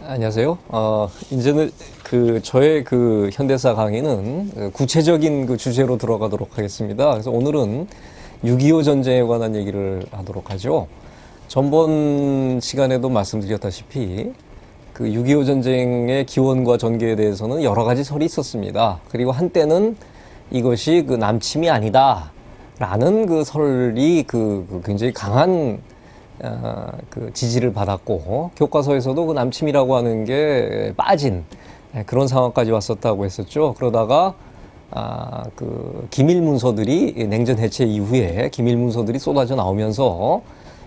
안녕하세요. 이제는 저의 현대사 강의는 구체적인 주제로 들어가도록 하겠습니다. 그래서 오늘은 6.25 전쟁에 관한 얘기를 하도록 하죠. 전번 시간에도 말씀드렸다시피 6.25 전쟁의 기원과 전개에 대해서는 여러 가지 설이 있었습니다. 그리고 한때는 이것이 남침이 아니다 라는 설이 굉장히 강한 지지를 받았고, 교과서에서도 남침이라고 하는 게 빠진 그런 상황까지 왔었다고 했었죠. 그러다가 기밀 문서들이 냉전 해체 이후에 기밀 문서들이 쏟아져 나오면서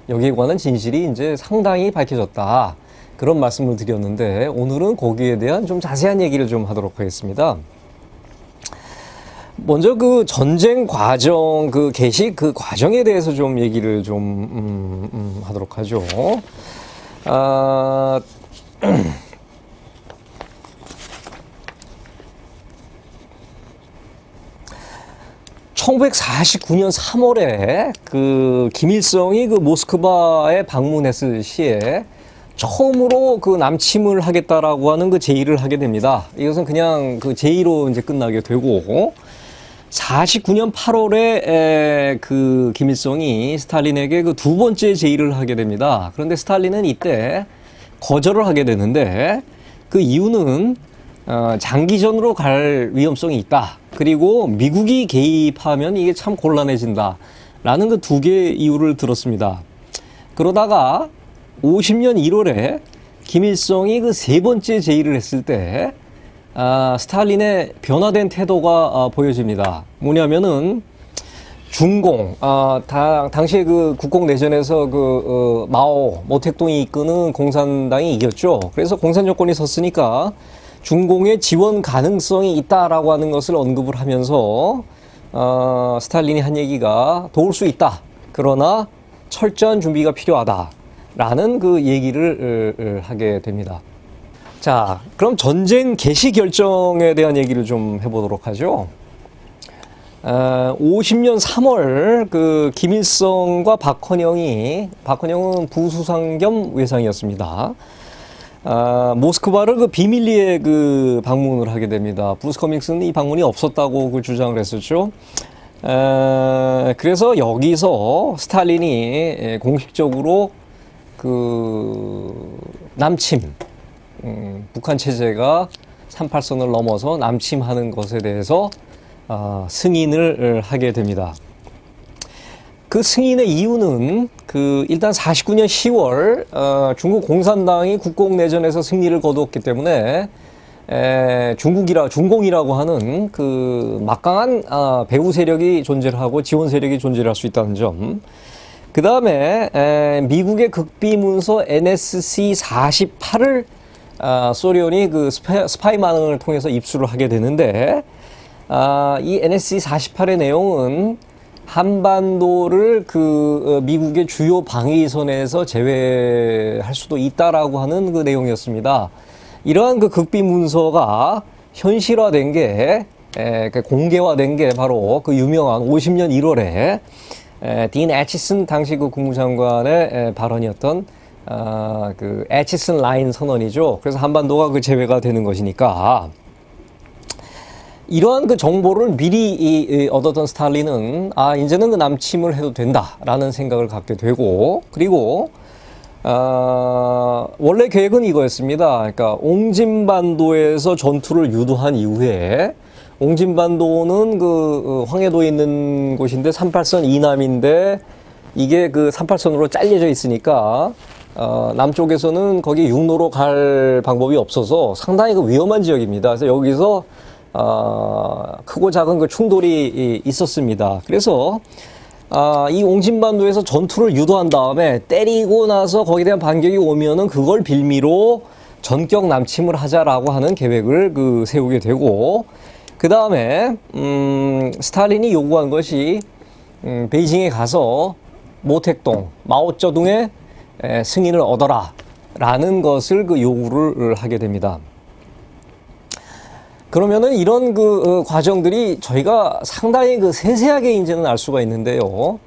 여기에 관한 진실이 이제 상당히 밝혀졌다, 그런 말씀을 드렸는데, 오늘은 거기에 대한 좀 자세한 얘기를 좀 하도록 하겠습니다. 먼저 전쟁 과정, 개시 과정에 대해서 좀 얘기를 좀 하도록 하죠. 1949년 3월에 김일성이 모스크바에 방문했을 시에 처음으로 남침을 하겠다라고 하는 제의를 하게 됩니다. 이것은 그냥 제의로 이제 끝나게 되고, 49년 8월에 김일성이 스탈린에게 두 번째 제의를 하게 됩니다. 그런데 스탈린은 이때 거절을 하게 되는데, 그 이유는 장기전으로 갈 위험성이 있다, 그리고 미국이 개입하면 이게 참 곤란해진다 라는 두 개의 이유를 들었습니다. 그러다가 50년 1월에 김일성이 세 번째 제의를 했을 때 스탈린의 변화된 태도가 보여집니다. 뭐냐면은 중공, 당시에 국共내전에서 마오, 모택동이 이끄는 공산당이 이겼죠. 그래서 공산 정권이 섰으니까 중공의 지원 가능성이 있다라고 하는 것을 언급을 하면서 스탈린이 한 얘기가 도울 수 있다, 그러나 철저한 준비가 필요하다라는 얘기를 하게 됩니다. 자, 그럼 전쟁 개시 결정에 대한 얘기를 좀 해보도록 하죠. 50년 3월 김일성과 박헌영은 부수상 겸 외상이었습니다. 모스크바를 비밀리에 방문을 하게 됩니다. 브루스 커밍스는 이 방문이 없었다고 주장을 했었죠. 그래서 여기서 스탈린이 공식적으로 남침, 북한 체제가 38선을 넘어서 남침하는 것에 대해서 승인을 하게 됩니다. 그 승인의 이유는 일단 49년 10월 중국 공산당이 국共내전에서 승리를 거두었기 때문에 중공이라고 하는 막강한 배후 세력이 존재를 하고 지원 세력이 존재를 할 수 있다는 점, 그 다음에 미국의 극비문서 NSC-48을 소련이 스파이 반응을 통해서 입수를 하게 되는데, 이 NSC-48의 내용은 한반도를 미국의 주요 방위선에서 제외할 수도 있다라고 하는 내용이었습니다. 이러한 극비 문서가 현실화된 게, 공개화된 게 바로 유명한 50년 1월에 딘 애치슨 당시 국무장관의 발언이었던 애치슨 라인 선언이죠. 그래서 한반도가 제외가 되는 것이니까, 이러한 정보를 미리 얻었던 스탈린은 이제는 남침을 해도 된다라는 생각을 갖게 되고, 그리고 원래 계획은 이거였습니다. 그러니까 옹진반도에서 전투를 유도한 이후에, 옹진반도는 황해도에 있는 곳인데 38선 이남인데 이게 38선으로 잘려져 있으니까 남쪽에서는 거기 육로로 갈 방법이 없어서 상당히 위험한 지역입니다. 그래서 여기서 크고 작은 충돌이 있었습니다. 그래서 이 옹진반도에서 전투를 유도한 다음에 때리고 나서 거기에 대한 반격이 오면은 그걸 빌미로 전격 남침을 하자라고 하는 계획을 세우게 되고, 그 다음에 스탈린이 요구한 것이 베이징에 가서 모택동, 마오쩌둥의 승인을 얻어라 라는 것을 요구를 하게 됩니다. 그러면은 이런 과정들이 저희가 상당히 세세하게 이제는 알 수가 있는데요.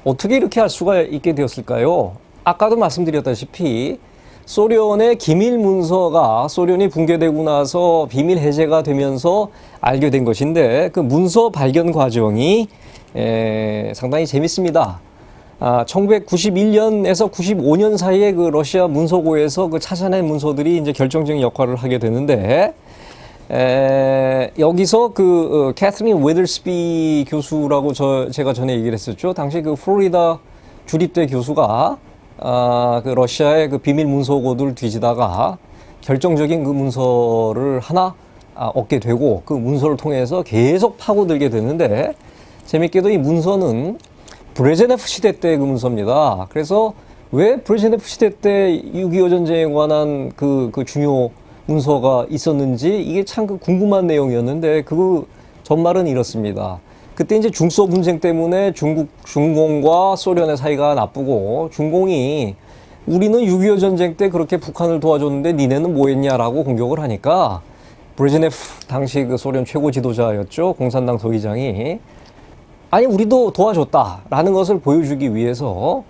어떻게 이렇게 할 수가 있게 되었을까요? 아까도 말씀드렸다시피 소련의 기밀 문서가 소련이 붕괴되고 나서 비밀 해제가 되면서 알게 된 것인데 그 문서 발견 과정이 상당히 재밌습니다. 1991년에서 95년 사이에 그 러시아 문서고에서 그 찾아낸 문서들이 이제 결정적인 역할을 하게 되는데 여기서 그 캐서린 웨들스비 교수라고 제가 전에 얘기를 했었죠. 당시 그 플로리다 주립대 교수가 그 러시아의 그 비밀 문서고들을 뒤지다가 결정적인 그 문서를 하나 얻게 되고 그 문서를 통해서 계속 파고들게 되는데 재밌게도 이 문서는 브레즈네프 시대 때 그 문서입니다. 그래서 왜 브레즈네프 시대 때 6.25 전쟁에 관한 그 중요 문서가 있었는지 이게 참 그 궁금한 내용이었는데 그 전말은 이렇습니다. 그때 이제 중소 분쟁 때문에 중공과 소련의 사이가 나쁘고 중공이 우리는 6.25 전쟁 때 그렇게 북한을 도와줬는데 니네는 뭐 했냐라고 공격을 하니까 브레즈네프 당시 그 소련 최고 지도자였죠. 공산당 서기장이 아니 우리도 도와줬다라는 것을 보여주기 위해서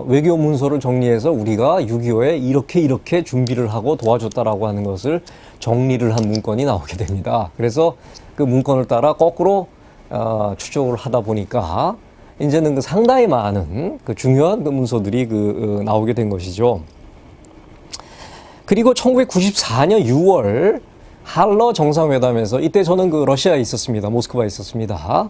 외교 문서를 정리해서 우리가 6.25에 이렇게 준비를 하고 도와줬다라고 하는 것을 정리를 한 문건이 나오게 됩니다. 그래서 그 문건을 따라 거꾸로 추적을 하다 보니까 이제는 그 상당히 많은 그 중요한 그 문서들이 나오게 된 것이죠. 그리고 1994년 6월 할러 정상회담에서 이때 저는 그 러시아에 있었습니다. 모스크바에 있었습니다.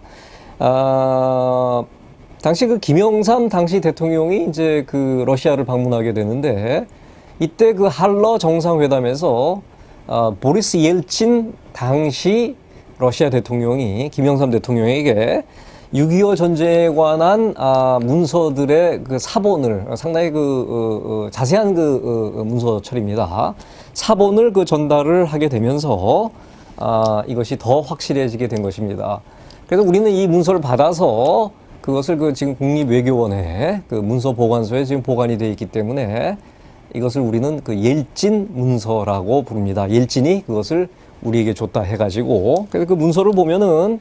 당시 그 김영삼 당시 대통령이 이제 그 러시아를 방문하게 되는데 이때 그 할러 정상회담에서 보리스 옐친 당시 러시아 대통령이 김영삼 대통령에게 6.25 전쟁에 관한 문서들의 그 사본을 상당히 자세한 문서처리입니다. 사본을 그 전달을 하게 되면서 이것이 더 확실해지게 된 것입니다. 그래서 우리는 이 문서를 받아서 그것을 지금 국립외교원의 그 문서보관소에 지금 보관이 되어 있기 때문에 이것을 우리는 그 옐진 문서라고 부릅니다. 옐진이 그것을 우리에게 줬다 해가지고 그래서 그 문서를 보면은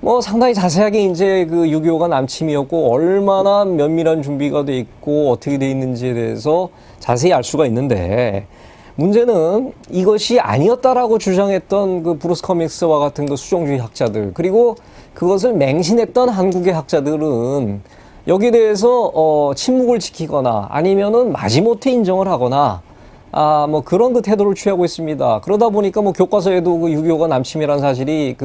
뭐 상당히 자세하게 이제 그 6.25가 남침이었고 얼마나 면밀한 준비가 돼 있고 어떻게 돼 있는지에 대해서 자세히 알 수가 있는데 문제는 이것이 아니었다라고 주장했던 그 브루스 커밍스와 같은 그 수종주의 학자들 그리고 그것을 맹신했던 한국의 학자들은 여기에 대해서 침묵을 지키거나 아니면은 마지못해 인정을 하거나 뭐 그런 그 태도를 취하고 있습니다. 그러다 보니까 뭐 교과서에도 그 6.25가 남침이라는 사실이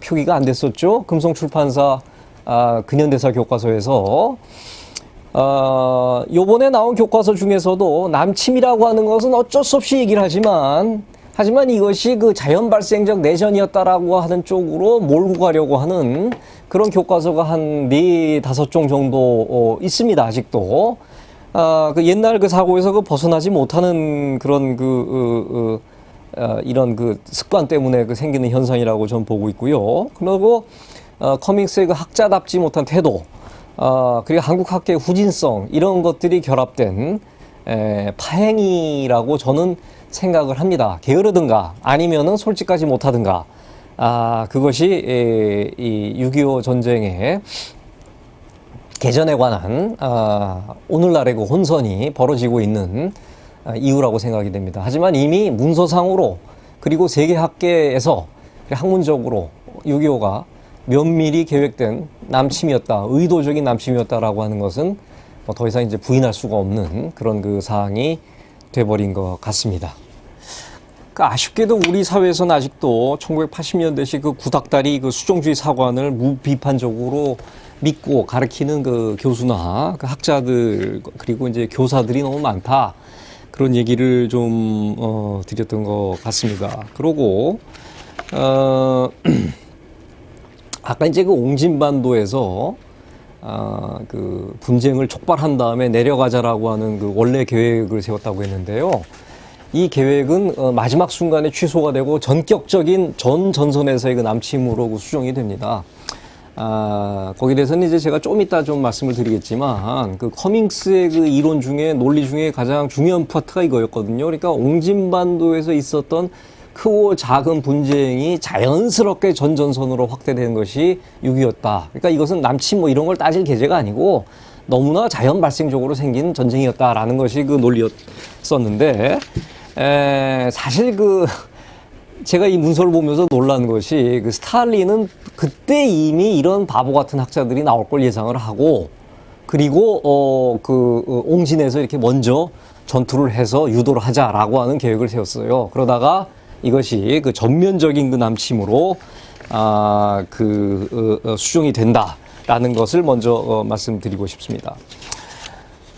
표기가 안 됐었죠. 금성출판사 근현대사 교과서에서 요번에 나온 교과서 중에서도 남침이라고 하는 것은 어쩔 수 없이 얘기를 하지만 이것이 그 자연 발생적 내전이었다라고 하는 쪽으로 몰고 가려고 하는 그런 교과서가 한 4-5종 정도 있습니다. 아직도 그 옛날 그 사고에서 그 벗어나지 못하는 그런 이런 그 습관 때문에 그 생기는 현상이라고 저는 보고 있고요. 그리고 커밍스의 그 학자답지 못한 태도, 그리고 한국 학계의 후진성 이런 것들이 결합된 파행이라고 저는 생각을 합니다. 게으르든가 아니면은 솔직하지 못하든가 그것이 이 6.25 전쟁의 개전에 관한 오늘날의 그 혼선이 벌어지고 있는 이유라고 생각이 됩니다. 하지만 이미 문서상으로 그리고 세계학계에서 학문적으로 6.25가 면밀히 계획된 남침이었다, 의도적인 남침이었다라고 하는 것은 뭐 더 이상 이제 부인할 수가 없는 그런 그 사항이 돼버린 것 같습니다. 아쉽게도 우리 사회에서는 아직도 1980년대식 그 구닥다리 그 수종주의 사관을 무비판적으로 믿고 가르치는 그 교수나 그 학자들 그리고 이제 교사들이 너무 많다. 그런 얘기를 좀 드렸던 것 같습니다. 그러고 아까 이제 그 옹진반도에서 그 분쟁을 촉발한 다음에 내려가자라고 하는 그 원래 계획을 세웠다고 했는데요. 이 계획은 마지막 순간에 취소가 되고 전격적인 전 전선에서의 그 남침으로 그 수정이 됩니다. 거기에 대해서는 이제 제가 좀 이따 좀 말씀을 드리겠지만, 그 커밍스의 그 이론 중에, 논리 중에 가장 중요한 파트가 이거였거든요. 그러니까 옹진반도에서 있었던 크고 작은 분쟁이 자연스럽게 전전선으로 확대된 것이 6.25였다. 그러니까 이것은 남침 뭐 이런 걸 따질 계제가 아니고, 너무나 자연 발생적으로 생긴 전쟁이었다라는 것이 그 논리였었는데, 사실 제가 이 문서를 보면서 놀란 것이 스탈린은 그때 이미 이런 바보 같은 학자들이 나올 걸 예상을 하고, 그리고 옹진에서 이렇게 먼저 전투를 해서 유도를 하자라고 하는 계획을 세웠어요. 그러다가 이것이 전면적인 남침으로 수정이 된다라는 것을 먼저 말씀드리고 싶습니다.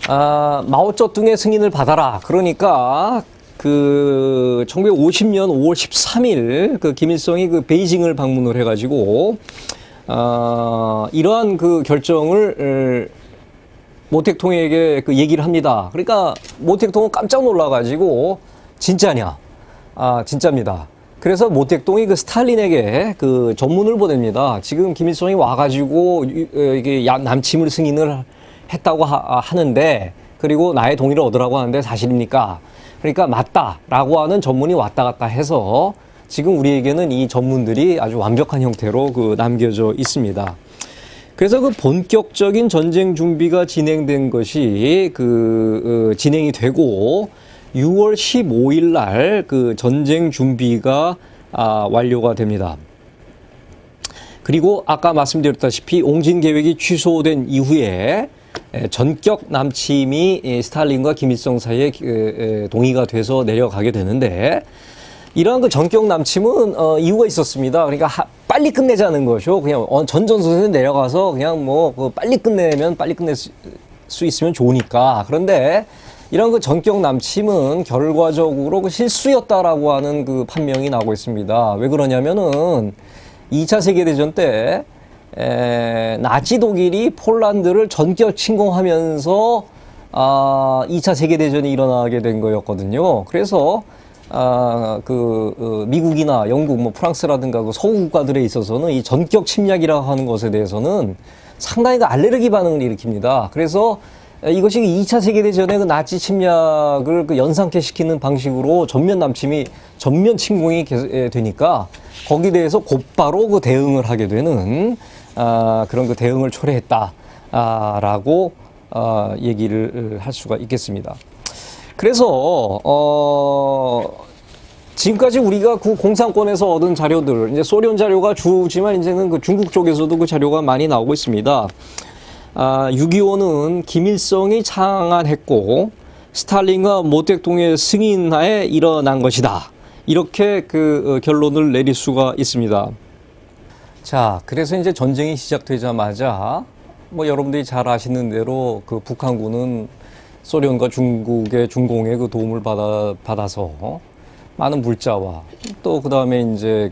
마오쩌둥의 승인을 받아라. 그러니까 1950년 5월 13일 김일성이 베이징을 방문을 해가지고 이러한 결정을 모택동에게 얘기를 합니다. 그러니까 모택동은 깜짝 놀라가지고 진짜냐? 진짜입니다. 그래서 모택동이 스탈린에게 전문을 보냅니다. 지금 김일성이 와가지고 이게 남침을 승인을 했다고 하는데, 그리고 나의 동의를 얻으라고 하는데 사실입니까? 그러니까 맞다라고 하는 전문이 왔다 갔다 해서 지금 우리에게는 이 전문들이 아주 완벽한 형태로 남겨져 있습니다. 그래서 본격적인 전쟁 준비가 진행된 것이 진행이 되고 6월 15일 날 전쟁 준비가 완료가 됩니다. 그리고 아까 말씀드렸다시피 옹진 계획이 취소된 이후에 전격 남침이 스탈린과 김일성 사이에 동의가 돼서 내려가게 되는데, 이러한 전격 남침은 이유가 있었습니다. 그러니까 빨리 끝내자는 것이요. 그냥 전전선에 내려가서 그냥 빨리 끝내면 빨리 끝낼 수 있으면 좋으니까. 그런데 이런 전격 남침은 결과적으로 실수였다라고 하는 판명이 나오고 있습니다. 왜 그러냐면은 2차 세계대전 때 나치 독일이 폴란드를 전격 침공하면서 2차 세계대전이 일어나게 된 거였거든요. 그래서 미국이나 영국, 프랑스라든가 서구 국가들에 있어서는 이 전격 침략이라고 하는 것에 대해서는 상당히 알레르기 반응을 일으킵니다. 그래서 이것이 2차 세계대전의 나치 침략을 연상케 시키는 방식으로 전면 침공이 되니까 거기에 대해서 곧바로 대응을 하게 되는 그런 대응을 초래했다라고 얘기를 할 수가 있겠습니다. 그래서 지금까지 우리가 공산권에서 얻은 자료들, 이제 소련 자료가 주지만 이제는 중국 쪽에서도 자료가 많이 나오고 있습니다. 6.25는 김일성이 창안했고 스탈린과 모택동의 승인하에 일어난 것이다. 이렇게 결론을 내릴 수가 있습니다. 자, 그래서 이제 전쟁이 시작되자마자 여러분들이 잘 아시는 대로 북한군은 소련과 중국의 중공의 도움을 받아서 많은 물자와 또 그다음에 이제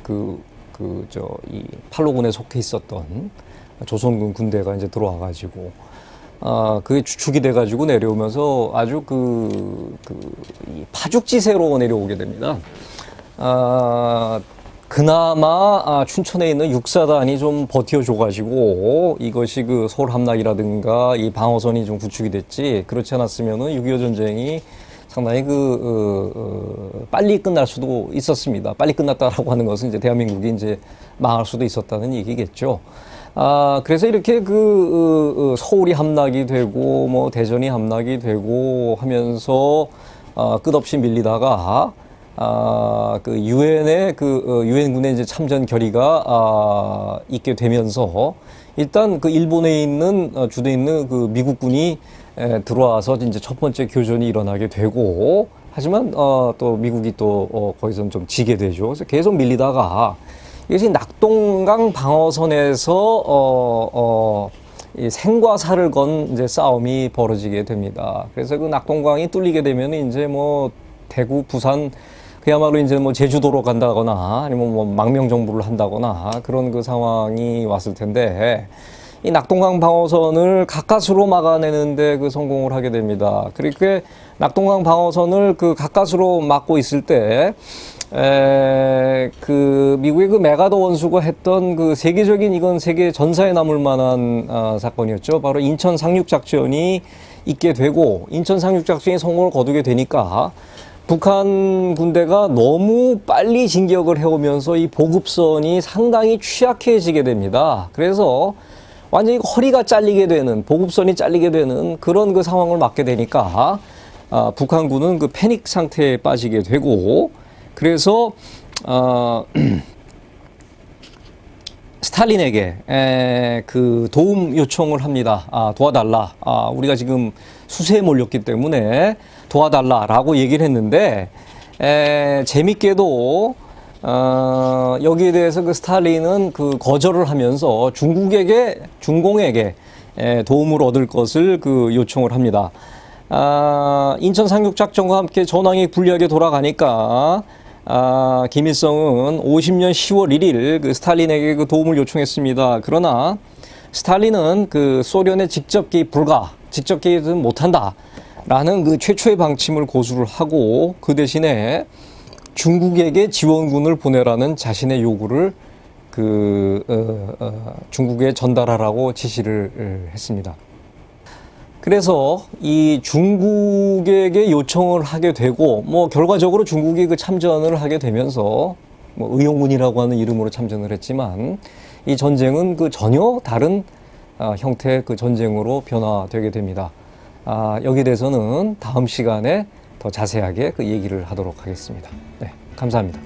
이 팔로군에 속해 있었던 조선군 군대가 이제 들어와가지고 그게 주축이 돼가지고 내려오면서 아주 이 파죽지세로 내려오게 됩니다. 그나마 춘천에 있는 육사단이 좀 버텨줘가지고 이것이 서울 함락이라든가 이 방어선이 좀 구축이 됐지, 그렇지 않았으면은 6.25 전쟁이 상당히 빨리 끝날 수도 있었습니다. 빨리 끝났다라고 하는 것은 이제 대한민국이 이제 망할 수도 있었다는 얘기겠죠. 그래서 이렇게 서울이 함락이 되고 대전이 함락이 되고 하면서 끝없이 밀리다가 유엔의 유엔군의 이제 참전 결의가 있게 되면서 일단 일본에 있는 주도에 있는 미국군이 들어와서 이제 첫 번째 교전이 일어나게 되고, 하지만 또 미국이 또 거기서 좀 지게 되죠. 그래서 계속 밀리다가 이것이 낙동강 방어선에서 이 생과 사를 건 이제 싸움이 벌어지게 됩니다. 그래서 낙동강이 뚫리게 되면 이제 대구, 부산, 그야말로 이제 제주도로 간다거나 아니면 망명 정부를 한다거나 그런 상황이 왔을 텐데, 이 낙동강 방어선을 가까스로 막아내는데 성공을 하게 됩니다. 그렇게 낙동강 방어선을 가까스로 막고 있을 때 미국의 메가더 원수가 했던 세계적인, 이건 세계 전사에 남을 만한 사건이었죠. 바로 인천 상륙작전이 있게 되고, 인천 상륙작전이 성공을 거두게 되니까 북한 군대가 너무 빨리 진격을 해오면서 이 보급선이 상당히 취약해지게 됩니다. 그래서 완전히 허리가 잘리게 되는, 보급선이 잘리게 되는 그런 그 상황을 맞게 되니까 북한군은 그 패닉 상태에 빠지게 되고, 그래서 스탈린에게 그 도움 요청을 합니다. 도와달라. 우리가 지금 수세에 몰렸기 때문에 도와달라라고 얘기를 했는데, 재밌게도 여기에 대해서 그 스탈린은 그 거절을 하면서 중공에게 도움을 얻을 것을 그 요청을 합니다. 인천 상륙작전과 함께 전황이 불리하게 돌아가니까 김일성은 50년 10월 1일 그 스탈린에게 그 도움을 요청했습니다. 그러나 스탈린은 그 소련에 직접 개입 불가, 직접 개입은 못한다 라는 그 최초의 방침을 고수를 하고, 그 대신에 중국에게 지원군을 보내라는 자신의 요구를 중국에 전달하라고 지시를 했습니다. 그래서 이 중국에게 요청을 하게 되고, 뭐 결과적으로 중국이 그 참전을 하게 되면서 뭐 의용군이라고 하는 이름으로 참전을 했지만, 이 전쟁은 그 전혀 다른 형태의 그 전쟁으로 변화되게 됩니다. 여기에 대해서는 다음 시간에 더 자세하게 그 얘기를 하도록 하겠습니다. 네, 감사합니다.